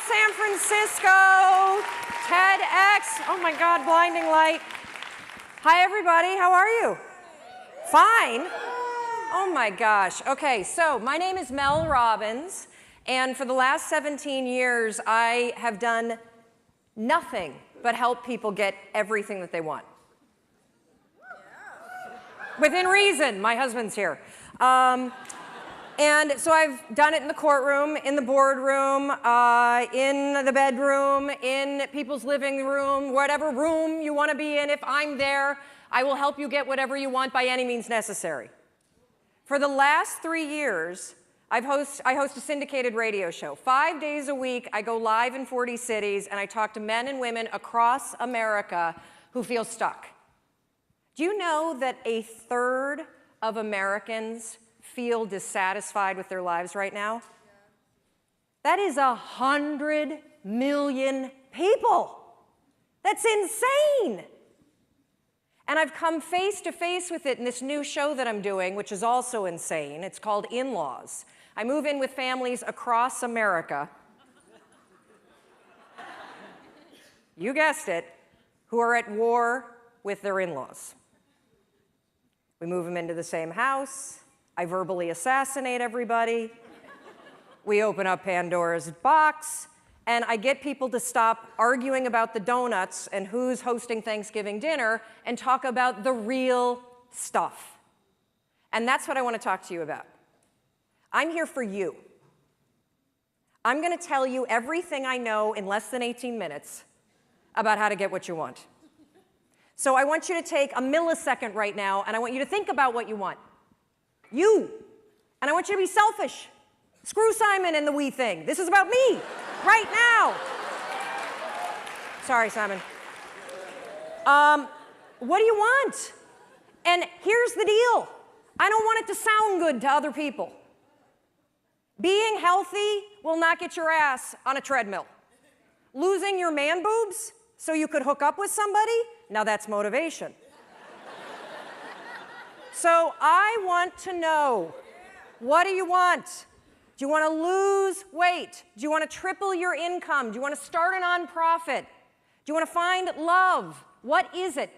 San Francisco, TEDx. Oh my God, blinding light. Hi everybody, how are you? Fine? Oh my gosh. Okay, so my name is Mel Robbins, and for the last 17 years, I have done nothing but help people get everything that they want. Within reason, my husband's here. And so I've done it in the courtroom, in the boardroom, in the bedroom, in people's living room, whatever room you want to be in. If I'm there, I will help you get whatever you want by any means necessary. For the last 3 years, I host a syndicated radio show. 5 days a week, I go live in 40 cities, and I talk to men and women across America who feel stuck. Do you know that a third of Americans feel dissatisfied with their lives right now? That is 100 million people. That's insane. And I've come face to face with it in this new show that I'm doing, which is also insane. It's called In-Laws. I move in with families across America. You guessed it, who are at war with their in-laws. We move them into the same house. I verbally assassinate everybody. We open up Pandora's box, and I get people to stop arguing about the donuts and who's hosting Thanksgiving dinner and talk about the real stuff. And that's what I want to talk to you about. I'm here for you. I'm going to tell you everything I know in less than 18 minutes about how to get what you want. So I want you to take a millisecond right now, and I want you to think about what you want. You. And I want you to be selfish. Screw Simon and the we thing. This is about me, right now. Sorry, Simon. What do you want? And here's the deal. I don't want it to sound good to other people. Being healthy will not get your ass on a treadmill. Losing your man boobs so you could hook up with somebody, now that's motivation. So I want to know, what do you want? Do you want to lose weight? Do you want to triple your income? Do you want to start a nonprofit? Do you want to find love? What is it?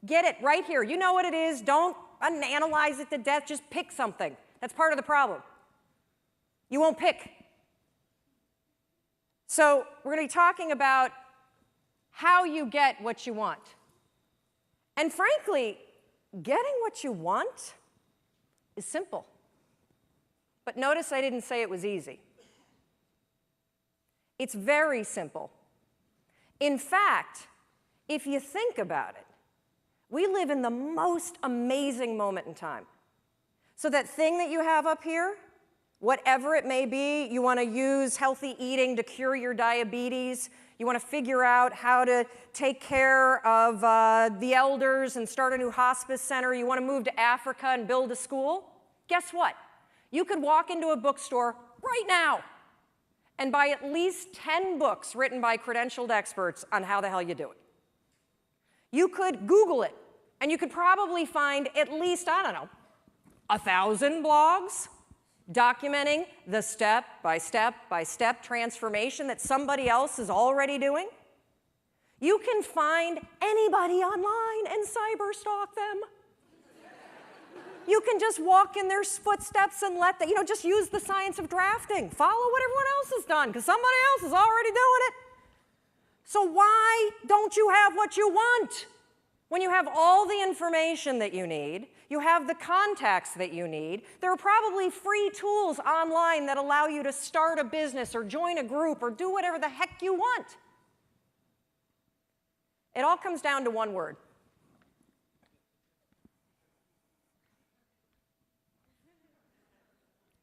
Get it right here. You know what it is. Don't analyze it to death. Just pick something. That's part of the problem. You won't pick. So we're going to be talking about how you get what you want. And frankly, getting what you want is simple. But notice I didn't say it was easy. It's very simple. In fact, if you think about it, we live in the most amazing moment in time. So that thing that you have up here, whatever it may be, you want to use healthy eating to cure your diabetes, you want to figure out how to take care of the elders and start a new hospice center, you want to move to Africa and build a school, guess what? You could walk into a bookstore right now and buy at least 10 books written by credentialed experts on how the hell you do it. You could Google it, and you could probably find at least, I don't know, 1,000 blogs documenting the step-by-step transformation that somebody else is already doing. You can find anybody online and cyberstalk them. You can just walk in their footsteps and let them, just use the science of drafting. Follow what everyone else has done, because somebody else is already doing it. So why don't you have what you want? When you have all the information that you need, you have the contacts that you need, there are probably free tools online that allow you to start a business or join a group or do whatever the heck you want. It all comes down to one word.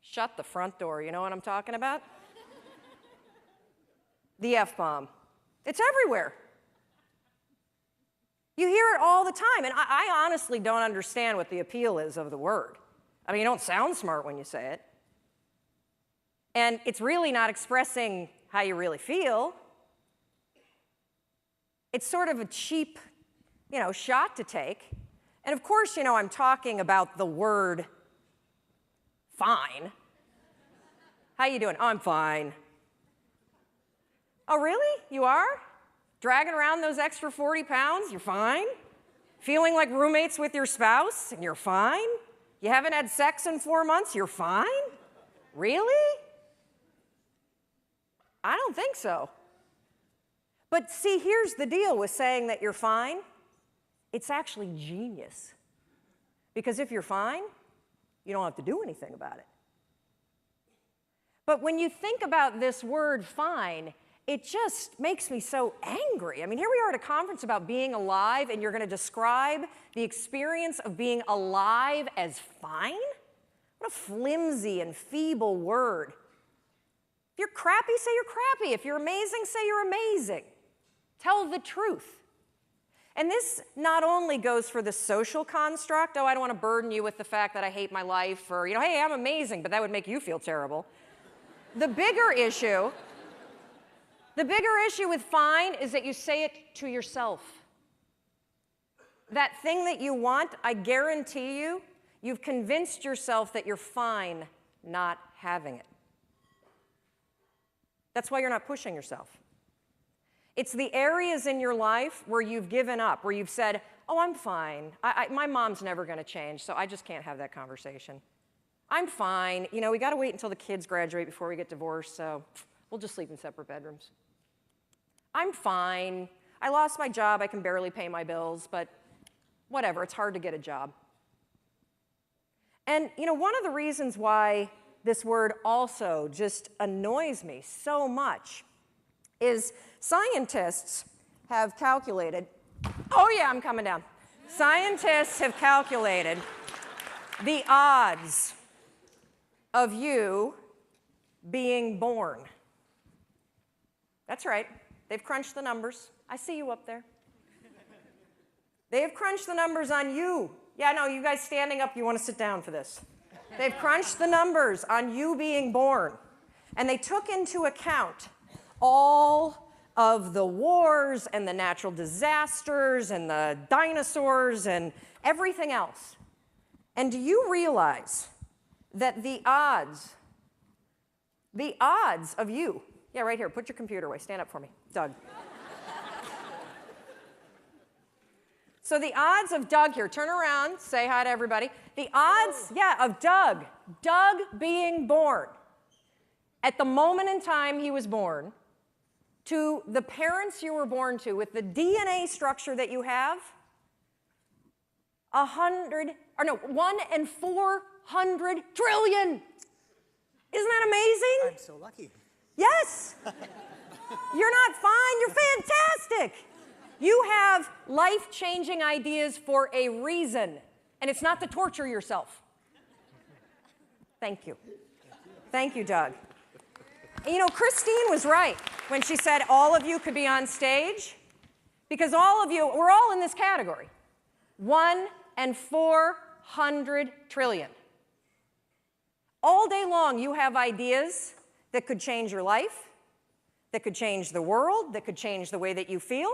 Shut the front door. You know what I'm talking about? The F-bomb. It's everywhere. You hear it all the time, and I honestly don't understand what the appeal is of the word. I mean, you don't sound smart when you say it. And it's really not expressing how you really feel. It's sort of a cheap, shot to take. And of course, I'm talking about the word fine. How you doing? Oh, I'm fine. Oh, really? You are? Dragging around those extra 40 pounds? You're fine? Feeling like roommates with your spouse? And you're fine? You haven't had sex in 4 months? You're fine? Really? I don't think so. But see, here's the deal with saying that you're fine. It's actually genius. Because if you're fine, you don't have to do anything about it. But when you think about this word fine, it just makes me so angry. I mean, here we are at a conference about being alive, and you're going to describe the experience of being alive as fine? What a flimsy and feeble word. If you're crappy, say you're crappy. If you're amazing, say you're amazing. Tell the truth. And this not only goes for the social construct, oh, I don't want to burden you with the fact that I hate my life, or, hey, I'm amazing, but that would make you feel terrible. The bigger issue with fine is that you say it to yourself. That thing that you want, I guarantee you, you've convinced yourself that you're fine not having it. That's why you're not pushing yourself. It's the areas in your life where you've given up, where you've said, oh, I'm fine. My mom's never going to change, so I just can't have that conversation. I'm fine. We got to wait until the kids graduate before we get divorced, so we'll just sleep in separate bedrooms. I'm fine. I lost my job. I can barely pay my bills, but whatever. It's hard to get a job. And, one of the reasons why this word also just annoys me so much is scientists have calculated, oh yeah, I'm coming down. Scientists have calculated the odds of you being born. That's right. They've crunched the numbers. I see you up there. They've crunched the numbers on you. Yeah, no, you guys standing up, you want to sit down for this. They've crunched the numbers on you being born. And they took into account all of the wars and the natural disasters and the dinosaurs and everything else. And do you realize that the odds of you, yeah, right here, put your computer away, stand up for me, Doug. So the odds of Doug here, turn around, say hi to everybody. The odds, of Doug being born at the moment in time he was born to the parents you were born to with the DNA structure that you have, 1 in 400 trillion. Isn't that amazing? I'm so lucky. Yes. You're not fine, you're fantastic. You have life-changing ideas for a reason, and it's not to torture yourself. Thank you. Thank you, Doug. And Christine was right when she said all of you could be on stage, because all of you, we're all in this category. 1 in 400 trillion. All day long, you have ideas that could change your life, that could change the world, that could change the way that you feel.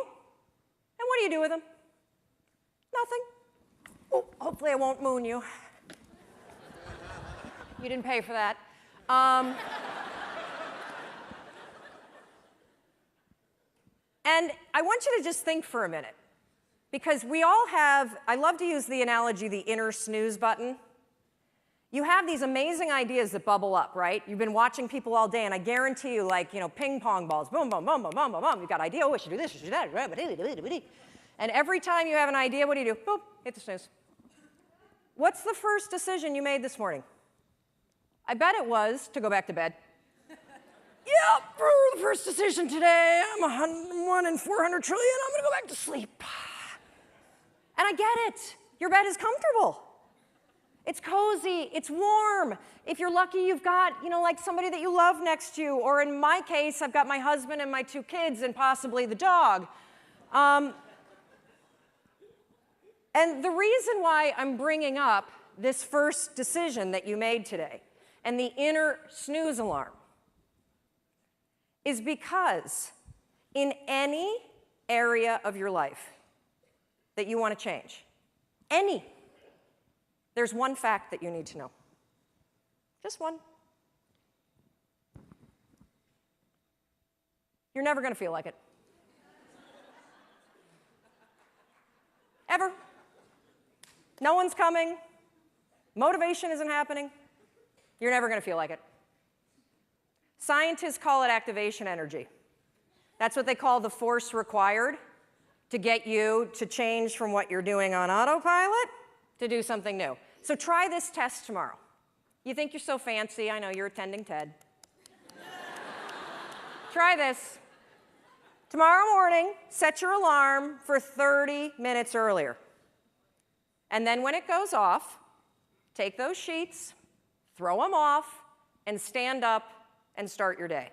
And what do you do with them? Nothing. Oh, hopefully I won't moon you. You didn't pay for that. And I want you to just think for a minute, because we all have, I love to use the analogy, the inner snooze button. You have these amazing ideas that bubble up, right? You've been watching people all day, and I guarantee you, ping pong balls, boom, boom, boom, boom, boom, boom, boom. You've got an idea, oh, I should do this, I should do that. And every time you have an idea, what do? Boop, hit the snooze. What's the first decision you made this morning? I bet it was to go back to bed. Yep, the first decision today, I'm 1 in 400 trillion, I'm gonna go back to sleep. And I get it. Your bed is comfortable. It's cozy, it's warm. If you're lucky, you've got, somebody that you love next to you. Or in my case, I've got my husband and my 2 kids and possibly the dog. And the reason why I'm bringing up this first decision that you made today and the inner snooze alarm is because in any area of your life that you want to change, there's one fact that you need to know. Just one. You're never going to feel like it. Ever. No one's coming. Motivation isn't happening. You're never going to feel like it. Scientists call it activation energy. That's what they call the force required to get you to change from what you're doing on autopilot to do something new. So try this test tomorrow. You think you're so fancy. I know you're attending TED. Try this. Tomorrow morning, set your alarm for 30 minutes earlier. And then when it goes off, take those sheets, throw them off, and stand up and start your day.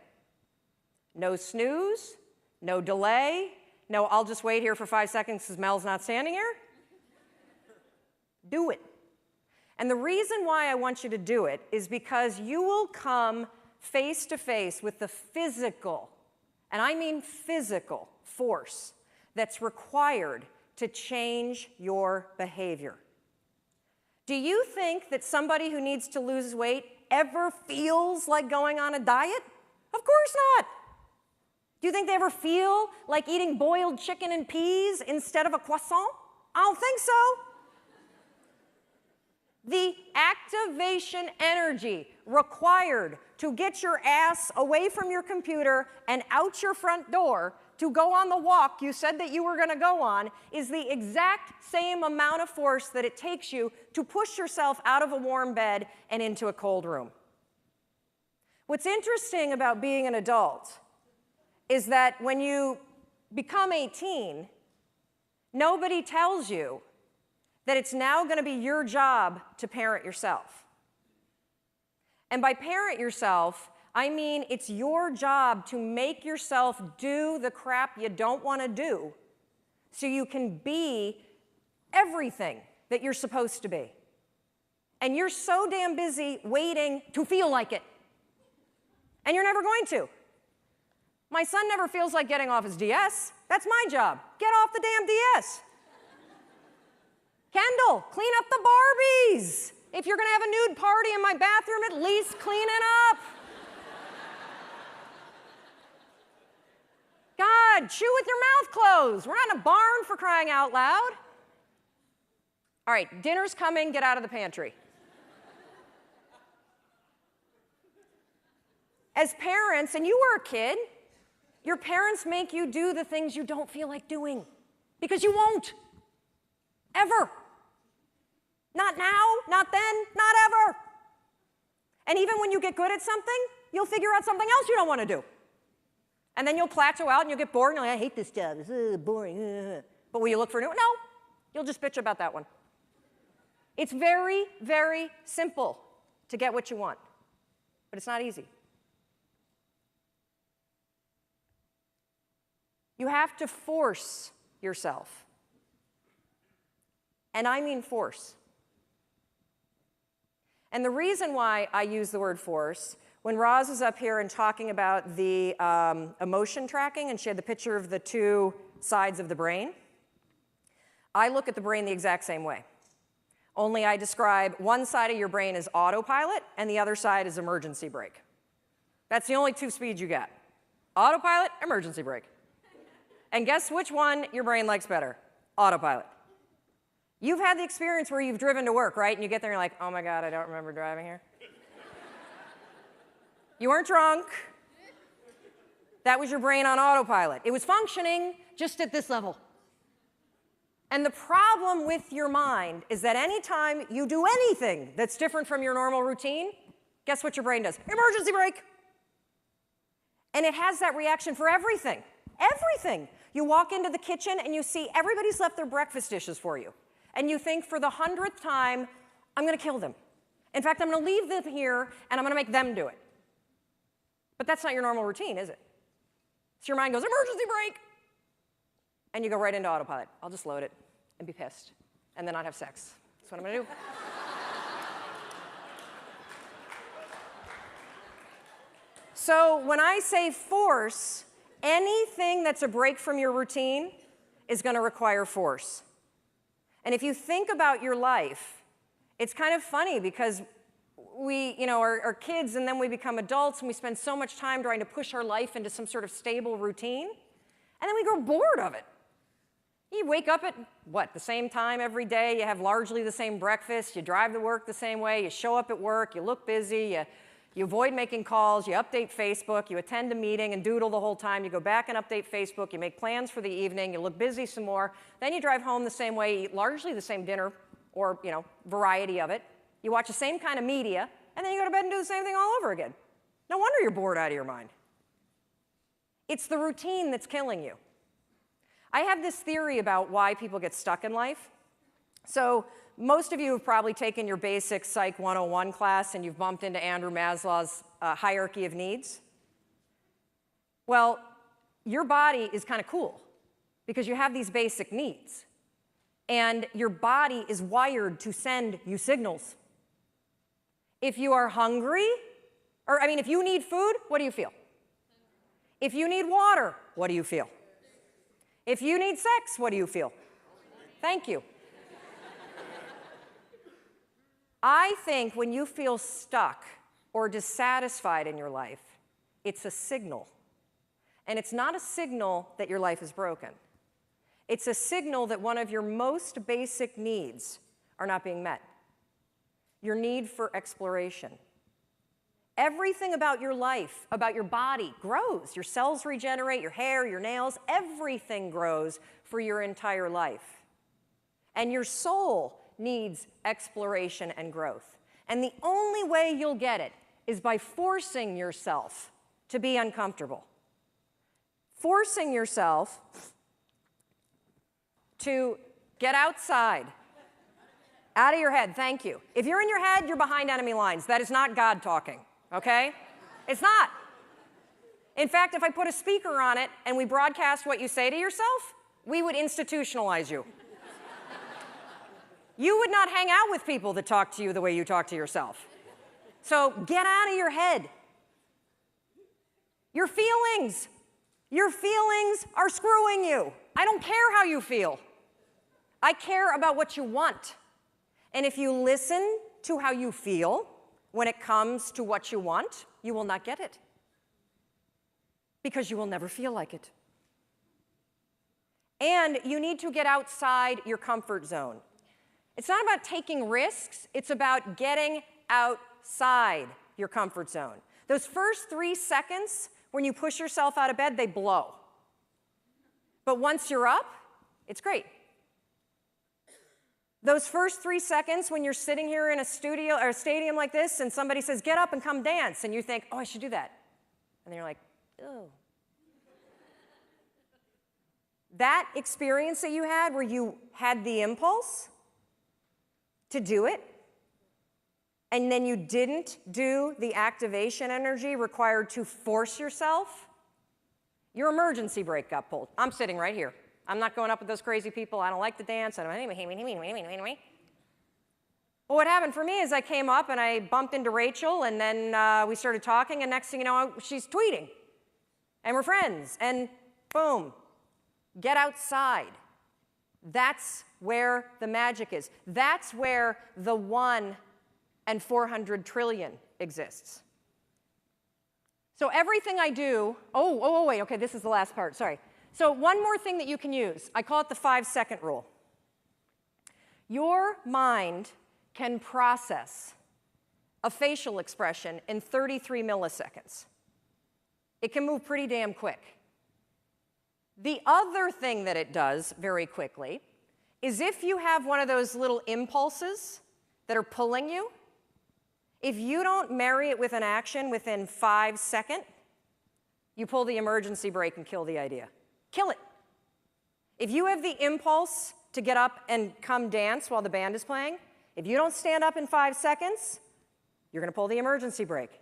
No snooze, no delay, no I'll just wait here for 5 seconds because Mel's not standing here. Do it. And the reason why I want you to do it is because you will come face to face with the physical, and I mean physical, force that's required to change your behavior. Do you think that somebody who needs to lose weight ever feels like going on a diet? Of course not. Do you think they ever feel like eating boiled chicken and peas instead of a croissant? I don't think so. The activation energy required to get your ass away from your computer and out your front door to go on the walk you said that you were going to go on is the exact same amount of force that it takes you to push yourself out of a warm bed and into a cold room. What's interesting about being an adult is that when you become 18, nobody tells you that it's now going to be your job to parent yourself. And by parent yourself, I mean it's your job to make yourself do the crap you don't want to do so you can be everything that you're supposed to be. And you're so damn busy waiting to feel like it. And you're never going to. My son never feels like getting off his DS. That's my job. Get off the damn DS. Kendall, clean up the Barbies. If you're going to have a nude party in my bathroom, at least clean it up. God, chew with your mouth closed. We're not in a barn for crying out loud. All right, dinner's coming. Get out of the pantry. As parents, and you were a kid, your parents make you do the things you don't feel like doing because you won't. Ever. Not now, not then, not ever. And even when you get good at something, you'll figure out something else you don't want to do. And then you'll plateau out and you'll get bored and you're like, I hate this job, it's boring. But will you look for a new one? No, you'll just bitch about that one. It's very, very simple to get what you want, but it's not easy. You have to force yourself. And I mean force. And the reason why I use the word force, when Roz was up here and talking about the emotion tracking, and she had the picture of the two sides of the brain, I look at the brain the exact same way. Only I describe one side of your brain as autopilot, and the other side is emergency brake. That's the only two speeds you get. Autopilot, emergency brake. And guess which one your brain likes better? Autopilot. You've had the experience where you've driven to work, right? And you get there and you're like, oh my God, I don't remember driving here. You weren't drunk. That was your brain on autopilot. It was functioning just at this level. And the problem with your mind is that anytime you do anything that's different from your normal routine, guess what your brain does? Emergency brake. And it has that reaction for everything. Everything. You walk into the kitchen and you see everybody's left their breakfast dishes for you. And you think for the 100th time, I'm going to kill them. In fact, I'm going to leave them here and I'm going to make them do it. But that's not your normal routine, is it? So your mind goes, emergency brake. And you go right into autopilot. I'll just load it and be pissed and then not have sex. That's what I'm going to do. So when I say force, anything that's a break from your routine is going to require force. And if you think about your life, it's kind of funny because we, are kids, and then we become adults, and we spend so much time trying to push our life into some sort of stable routine, and then we grow bored of it. You wake up at, the same time every day, you have largely the same breakfast, you drive to work the same way, you show up at work, you look busy, you avoid making calls, you update Facebook, you attend a meeting and doodle the whole time, you go back and update Facebook, you make plans for the evening, you look busy some more, then you drive home the same way, eat largely the same dinner, or, variety of it. You watch the same kind of media, and then you go to bed and do the same thing all over again. No wonder you're bored out of your mind. It's the routine that's killing you. I have this theory about why people get stuck in life. So most of you have probably taken your basic Psych 101 class, and you've bumped into Andrew Maslow's hierarchy of needs. Well, your body is kind of cool because you have these basic needs. And your body is wired to send you signals. If you are hungry, if you need food, what do you feel? If you need water, what do you feel? If you need sex, what do you feel? Thank you. I think when you feel stuck or dissatisfied in your life, it's a signal. And it's not a signal that your life is broken. It's a signal that one of your most basic needs are not being met. Your need for exploration. Everything about your life, about your body, grows. Your cells regenerate, your hair, your nails, everything grows for your entire life. And your soul needs exploration and growth. And the only way you'll get it is by forcing yourself to be uncomfortable. Forcing yourself to get outside. Out of your head, thank you. If you're in your head, you're behind enemy lines. That is not God talking. Okay? It's not. In fact, if I put a speaker on it and we broadcast what you say to yourself, we would institutionalize you. You would not hang out with people that talk to you the way you talk to yourself. So get out of your head. Your feelings are screwing you. I don't care how you feel. I care about what you want. And if you listen to how you feel, when it comes to what you want, you will not get it. Because you will never feel like it. And you need to get outside your comfort zone. It's not about taking risks, it's about getting outside your comfort zone. Those first 3 seconds when you push yourself out of bed, they blow. But once you're up, it's great. Those first 3 seconds when you're sitting here in a studio or a stadium like this and somebody says, get up and come dance, and you think, oh, I should do that. And then you're like, oh. That experience that you had where you had the impulse to do it, and then you didn't do the activation energy required to force yourself, your emergency brake got pulled. I'm sitting right here. I'm not going up with those crazy people. I don't like to dance. But what happened for me is I came up and I bumped into Rachel, and then we started talking, and next thing you know, she's tweeting. And we're friends. And boom, get outside. That's where the magic is. That's where the 1 in 400 trillion exists. So everything I do, wait, okay, this is the last part, sorry. So one more thing that you can use. I call it the 5-second rule. Your mind can process a facial expression in 33 milliseconds. It can move pretty damn quick. The other thing that it does very quickly is if you have one of those little impulses that are pulling you, if you don't marry it with an action within 5 seconds, you pull the emergency brake and kill the idea. Kill it. If you have the impulse to get up and come dance while the band is playing, if you don't stand up in 5 seconds, you're going to pull the emergency brake.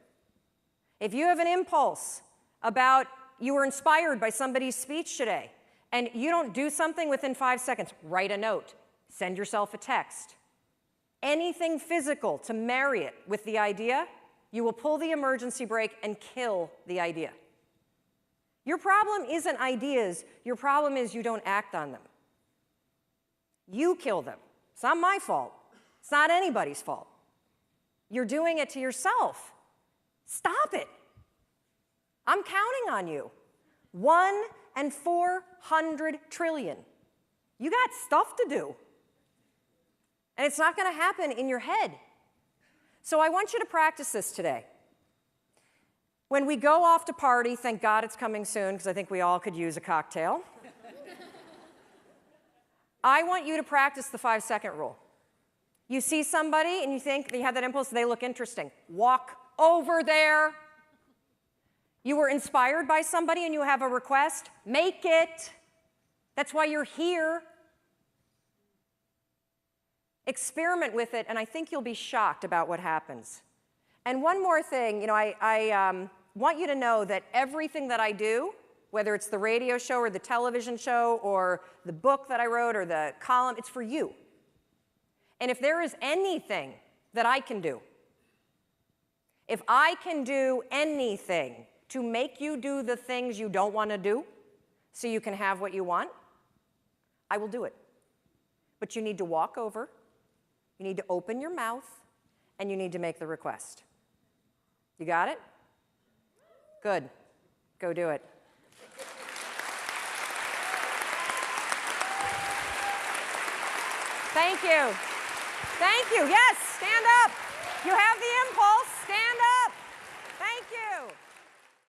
If you have an impulse about you were inspired by somebody's speech today, and you don't do something within 5 seconds, write a note, send yourself a text. Anything physical to marry it with the idea, you will pull the emergency brake and kill the idea. Your problem isn't ideas. Your problem is you don't act on them. You kill them. It's not my fault. It's not anybody's fault. You're doing it to yourself. Stop it. I'm counting on you. 1 in 400 trillion. You got stuff to do. And it's not going to happen in your head. So I want you to practice this today. When we go off to party, thank God it's coming soon, because I think we all could use a cocktail. I want you to practice the 5-second rule. You see somebody and you think you have that impulse, they look interesting. Walk over there. You were inspired by somebody and you have a request, make it. That's why you're here. Experiment with it, and I think you'll be shocked about what happens. And one more thing, I want you to know that everything that I do, whether it's the radio show or the television show or the book that I wrote or the column, it's for you. And if there is anything that I can do, if I can do anything to make you do the things you don't want to do so you can have what you want, I will do it. But you need to walk over, you need to open your mouth, and you need to make the request. You got it? Good. Go do it. Thank you. Thank you. Yes, stand up. You have the impulse.